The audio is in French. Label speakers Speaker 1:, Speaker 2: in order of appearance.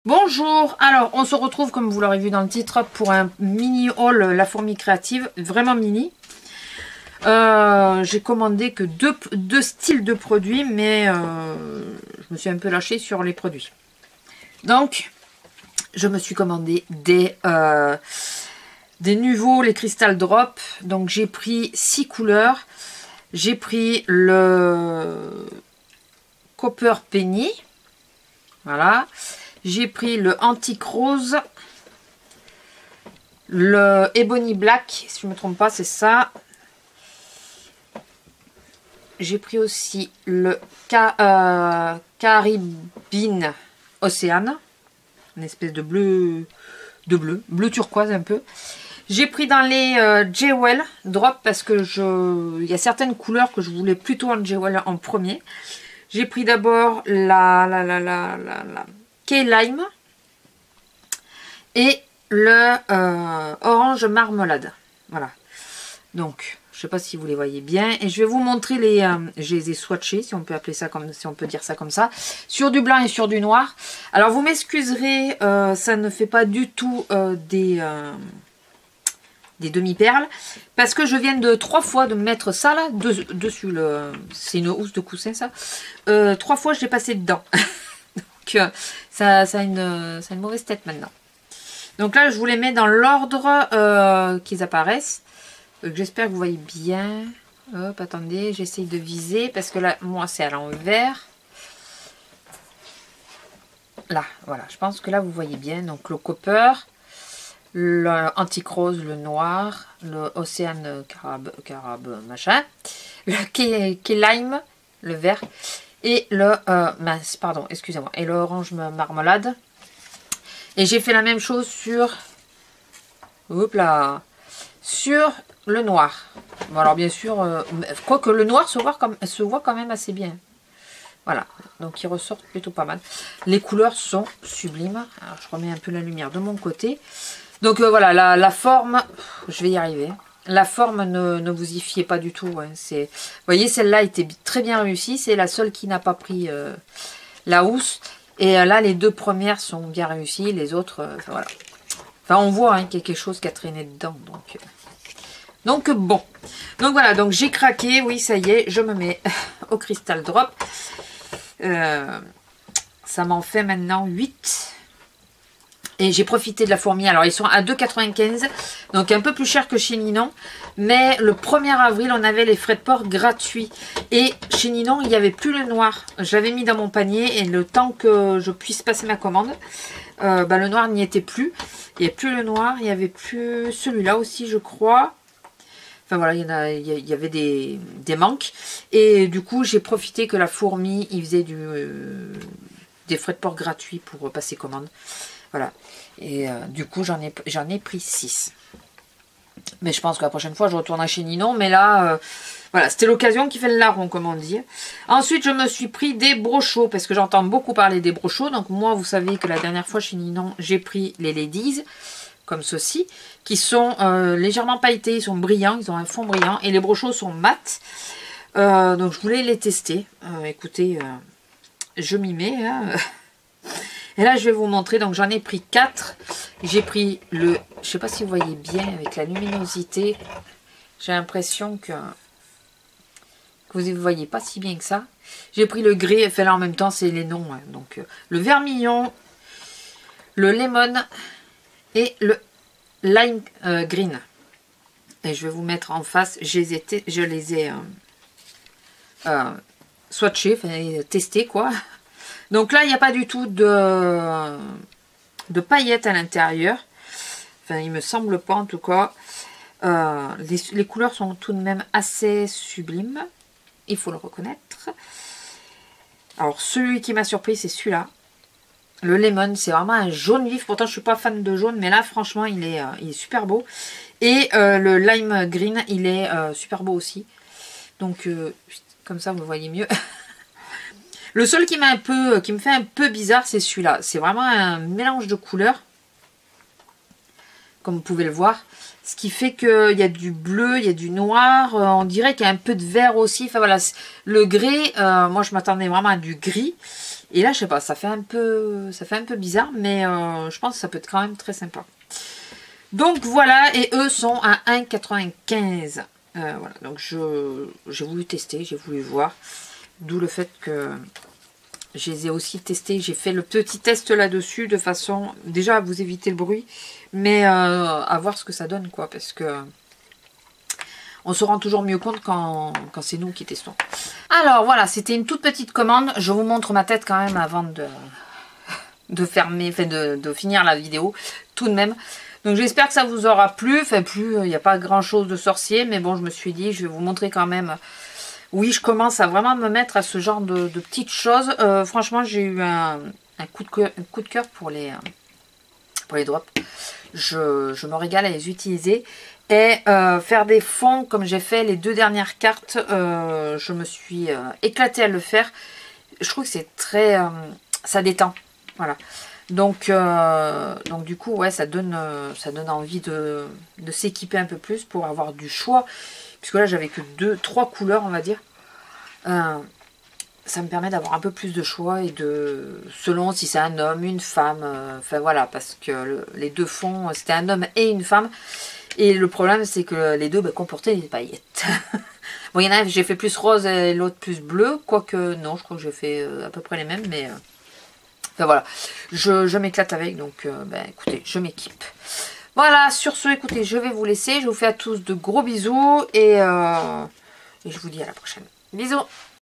Speaker 1: Bonjour, alors on se retrouve comme vous l'aurez vu dans le titre pour un mini haul La Fourmi Créative, vraiment mini. J'ai commandé que deux styles de produits, mais je me suis un peu lâchée sur les produits. Donc je me suis commandé des nouveaux, les Crystal Drop. Donc j'ai pris 6 couleurs. J'ai pris le Copper Penny, voilà. J'ai pris le Antique Rose, le Ebony Black, si je ne me trompe pas, c'est ça. J'ai pris aussi le Caribbean Océane, une espèce de bleu turquoise un peu. J'ai pris dans les Jewel Drop parce que il y a certaines couleurs que je voulais plutôt en Jewel en premier. J'ai pris d'abord la Key Lime et le Orange Marmelade. Voilà. Donc, je sais pas si vous les voyez bien. Et je vais vous montrer les... je les ai swatchés, si on peut appeler ça comme... si on peut dire ça comme ça. Sur du blanc et sur du noir. Alors, vous m'excuserez, ça ne fait pas du tout des demi-perles. Parce que je viens de 3 fois de mettre ça là, dessus. C'est une housse de coussin, ça. 3 fois, je l'ai passé dedans. Donc, ça a une mauvaise tête maintenant. Donc là, je vous les mets dans l'ordre qu'ils apparaissent. J'espère que vous voyez bien. Hop, attendez, j'essaye de viser parce que là, moi, c'est à l'envers. Là, voilà, je pense que là, vous voyez bien. Donc, le Copper, le Antique Rose, le noir, le Océane Carabe, machin, le Key Lime, le vert, et le mince, pardon, excusez-moi, et le Orange Marmelade. Et j'ai fait la même chose sur, hop là, sur le noir. Bon, alors bien sûr, quoique le noir se voit quand même assez bien. Voilà, donc il ressort plutôt pas mal. Les couleurs sont sublimes. Alors je remets un peu la lumière de mon côté. Donc voilà, la forme, je vais y arriver. La forme, ne vous y fiez pas du tout. Hein. Vous voyez, celle-là était très bien réussie. C'est la seule qui n'a pas pris la housse. Et là, les 2 premières sont bien réussies. Les autres, voilà. Enfin, on voit hein, quelque chose qui a traîné dedans. Donc bon. Donc voilà, donc j'ai craqué. Oui, ça y est, je me mets au Crystal Drop. Ça m'en fait maintenant 8. Et j'ai profité de la fourmi. Alors, ils sont à 2,95 €. Donc, un peu plus cher que chez Ninon. Mais le 1er avril, on avait les frais de port gratuits. Et chez Ninon, il n'y avait plus le noir. Je l'avais mis dans mon panier. Et le temps que je puisse passer ma commande, le noir n'y était plus. Il n'y avait plus le noir. Il n'y avait plus celui-là aussi, je crois. Enfin, voilà, il y avait des manques. Et du coup, j'ai profité que la fourmi, il faisait des frais de port gratuits pour passer commande. Voilà, et du coup j'en ai pris 6. Mais je pense que la prochaine fois je retourne chez Ninon. Mais là, voilà, c'était l'occasion qui fait le larron, comme on dit. Ensuite je me suis pris des brochaux, parce que j'entends beaucoup parler des brochaux. Donc moi, vous savez que la dernière fois chez Ninon, j'ai pris les Ladies, comme ceci, qui sont légèrement pailletés, ils sont brillants, ils ont un fond brillant. Et les brochaux sont mat. Donc je voulais les tester. Écoutez, je m'y mets, hein. Et là, je vais vous montrer. Donc, j'en ai pris 4. J'ai pris le... Je sais pas si vous voyez bien avec la luminosité. J'ai l'impression que vous ne voyez pas si bien que ça. J'ai pris le gris. Enfin, là, en même temps, c'est les noms. Hein. Donc, le vermillon, le lemon et le lime green. Et je vais vous mettre en face. Je les ai swatchés, enfin, testés, quoi. Donc là, il n'y a pas du tout de paillettes à l'intérieur. Enfin, il me semble pas en tout cas. Les couleurs sont tout de même assez sublimes. Il faut le reconnaître. Alors, celui qui m'a surpris, c'est celui-là. Le lemon, c'est vraiment un jaune vif. Pourtant, je ne suis pas fan de jaune. Mais là, franchement, il est super beau. Et le lime green, il est super beau aussi. Donc, comme ça, vous le voyez mieux. Le seul qui me fait un peu bizarre, c'est celui-là. C'est vraiment un mélange de couleurs, comme vous pouvez le voir. Ce qui fait qu'il y a du bleu, il y a du noir. On dirait qu'il y a un peu de vert aussi. Enfin voilà, le gris, moi je m'attendais vraiment à du gris. Et là, je sais pas, ça fait un peu bizarre, mais je pense que ça peut être quand même très sympa. Donc voilà, et eux sont à 1,95. Voilà, donc j'ai voulu tester, j'ai voulu voir. D'où le fait que je les ai aussi testés. J'ai fait le petit test là-dessus de façon, déjà à vous éviter le bruit, mais à voir ce que ça donne, quoi, parce que on se rend toujours mieux compte quand c'est nous qui testons. Alors voilà, c'était une toute petite commande. Je vous montre ma tête quand même avant de fermer, enfin de finir la vidéo, tout de même. Donc j'espère que ça vous aura plu. Enfin plus, il n'y a pas grand chose de sorcier, mais bon, je me suis dit, je vais vous montrer quand même. Oui, je commence à vraiment me mettre à ce genre de petites choses. Franchement, j'ai eu un coup de cœur pour les drops. Je me régale à les utiliser. Et faire des fonds comme j'ai fait les 2 dernières cartes, je me suis éclatée à le faire. Je trouve que c'est très... ça détend. Voilà. Donc du coup, ouais, ça donne envie de s'équiper un peu plus pour avoir du choix. Puisque là, j'avais que 3 couleurs, on va dire. Ça me permet d'avoir un peu plus de choix et selon si c'est un homme, une femme. Enfin voilà, parce que les 2 fonds, c'était un homme et une femme. Et le problème, c'est que les 2 comportaient des paillettes. Bon, il y en a un, j'ai fait plus rose et l'autre plus bleu. Quoique, non, je crois que j'ai fait à peu près les mêmes. Mais enfin voilà, je m'éclate avec. Donc, écoutez, je m'équipe. Voilà, sur ce, écoutez, je vais vous laisser. Je vous fais à tous de gros bisous. Et je vous dis à la prochaine. Bisous!